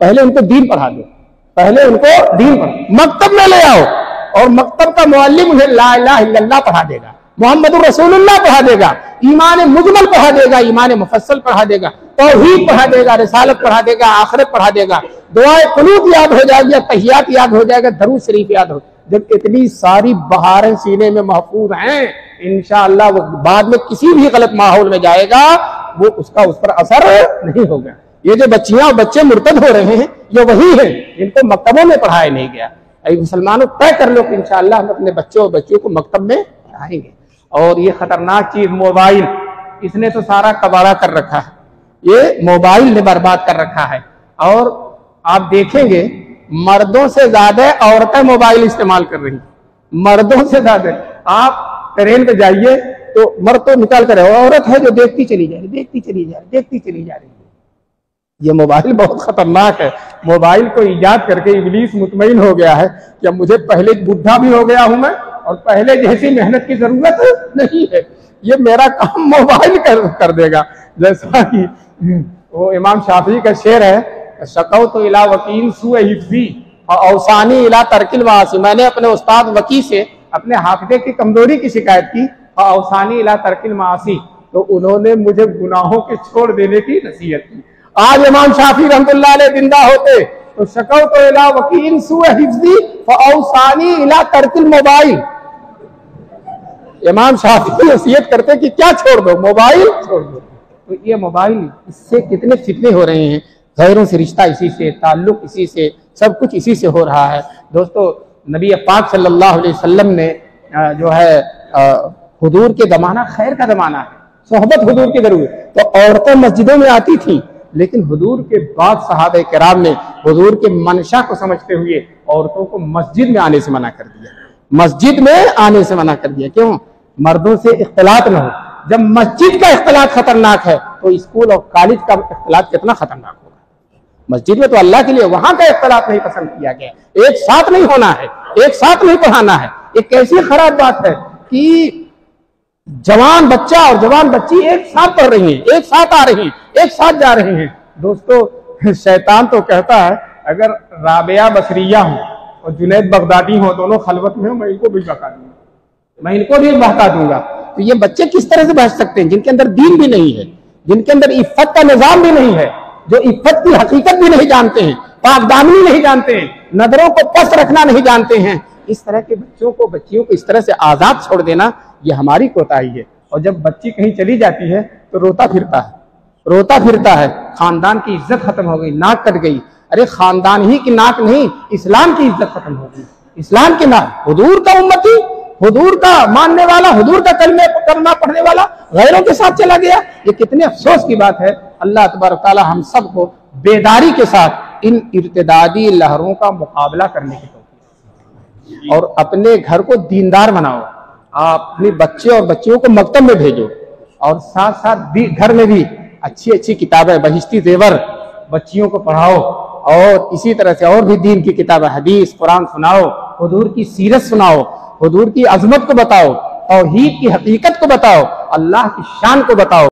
پہلے ان کو دین پڑھا دو، پہلے ان کو دین پڑھا، مکتب میں لے آؤ، اور مکتب کا معلم انہیں لا الہ الا اللہ پڑھا دے گا، محمد رسول اللہ پڑھا دے گا، ایمان مجمل پڑھا دے گا، ایمان مفصل پڑھا دے گا، توحید پڑھا دے گا، رسالت پڑھا دے گا، آخرت پڑھا دے گا، دعائے قنوت یاد ہو جائے گی، تحیات یاد ہو جائے گا، درود شریف یاد ہو۔ جب اتنی ساری بہاریں سینے میں محفوظ ہیں، انشاءاللہ وہ بعد میں کسی بھی غلط ماحول میں جائے گا وہ اس کا اس پر اثر نہیں ہوگا۔ یہ جو بچیاں اور بچے مرتد ہو رہے ہیں یہ وہی ہیں جن کو مکتبوں میں پڑھایا نہیں گیا۔ اے مسلمانوں، طے کر لو کہ انشاءاللہ ہم اپنے بچوں اور بچیوں کو مکتب میں پڑھائیں گے۔ اور یہ خطرناک چیز موبائل، اس نے تو سارا کباڑہ کر رکھا ہے، یہ موبائل نے برباد کر رکھا ہے۔ اور آپ دیکھیں گے مردوں سے زیادہ عورتیں موبائل استعمال کر رہی ہیں، مردوں سے زیادہ۔ آپ ٹرین پہ جائیے تو مرد تو نکال کر عورت ہے جو دیکھتی چلی جا رہی، دیکھتی چلی جا رہی، دیکھتی چلی جا رہی ہے۔ یہ موبائل بہت خطرناک ہے۔ موبائل کو ایجاد کر کے ابلیس مطمئن ہو گیا ہے کہ اب مجھے پہلے بڈھا بھی ہو گیا ہوں میں اور پہلے جیسی محنت کی ضرورت نہیں ہے، یہ میرا کام موبائل کر دے گا۔ جیسا کہ وہ امام شافعی کا شعر ہے، شکوت الی وکیل سوء حفظی فاوصانی الی ترک المعاصی، میں نے اپنے استاد وکی سے اپنے حافظے کی کمزوری کی شکایت کی، فاوصانی الی ترک المعاصی، تو انہوں نے مجھے گناہوں کے چھوڑ دینے کی نصیحت کی۔ آج امام شافعی رحمۃ اللہ علیہ زندہ ہوتے تو شکوت الی وکیل سوء حفظی فاوصانی الی ترک الموبائل، امام شافعی نصیحت کرتے کہ کیا چھوڑ دو؟ موبائل چھوڑ دو۔ تو یہ موبائل، اس سے کتنے فتنے ہو رہے ہیں، غیروں سے رشتہ اسی سے، تعلق اسی سے، سب کچھ اسی سے ہو رہا ہے۔ دوستو، نبی پاک صلی اللہ علیہ وسلم نے جو ہے حضور کے زمانہ خیر کا زمانہ ہے، صحبت حضور کی ضرورت، تو عورتیں مسجدوں میں آتی تھیں، لیکن حضور کے بعد صحابہ کرام نے حضور کے منشا کو سمجھتے ہوئے عورتوں کو مسجد میں آنے سے منع کر دیا، مسجد میں آنے سے منع کر دیا۔ کیوں؟ مردوں سے اختلاط نہ ہو۔ جب مسجد کا اختلاط خطرناک ہے تو اسکول اور کالج کا اختلاط کتنا خطرناک ہوگا۔ مسجد میں تو اللہ کے لیے، وہاں کا اختلاط نہیں پسند کیا گیا، ایک ساتھ نہیں ہونا ہے، ایک ساتھ نہیں پڑھانا ہے۔ ایک ایسی خراب بات ہے کہ جوان بچہ اور جوان بچی ایک ساتھ پڑھ رہی ہیں، ایک ساتھ آ رہی ہیں، ایک ساتھ جا رہے ہیں۔ دوستو، شیطان تو کہتا ہے اگر رابعہ بصریہ ہوں اور جنید بغدادی ہوں، دونوں خلوت میں ہوں، میں ان کو بھی بہکا دوں گا، میں ان کو بھی بہکا دوں گا۔ تو یہ بچے کس طرح سے بچ سکتے ہیں جن کے اندر دین بھی نہیں ہے، جن کے اندر عفت کا نظام بھی نہیں ہے، جو عفت کی حقیقت بھی نہیں جانتے ہیں، پاک دامنی نہیں جانتے ہیں، نظروں کو پست رکھنا نہیں جانتے ہیں۔ اس طرح کے بچوں کو، بچیوں کو اس طرح سے آزاد چھوڑ دینا یہ ہماری کوتاہی ہے۔ اور جب بچی کہیں چلی جاتی ہے تو روتا پھرتا ہے، خاندان کی عزت ختم ہو گئی، ناک کٹ گئی۔ ارے خاندان ہی کی ناک نہیں، اسلام کی عزت ختم ہو گئی، اسلام کی ناک۔ حضور کا امتی، حضور کا ماننے والا، حضور کا کلمہ پڑھنے والا غیروں کے ساتھ چلا گیا، یہ کتنے افسوس کی بات ہے۔ اللہ تبارک تعالی ہم سب کو بیداری کے ساتھ ان ارتدادی لہروں کا مقابلہ کرنے کی توفیق دے، اور اپنے گھر کو دیندار بناؤ۔ آپ اپنے بچے اور بچیوں کو مکتب میں بھیجو، اور ساتھ ساتھ گھر میں بھی اچھی اچھی کتابیں، بہشتی زیور بچیوں کو پڑھاؤ، اور اسی طرح سے اور بھی دین کی کتابیں، حدیث، قرآن سناؤ، حضور کی سیرت سناؤ، حضور کی عظمت کو بتاؤ، توحید کی حقیقت کو بتاؤ، اللہ کی شان کو بتاؤ۔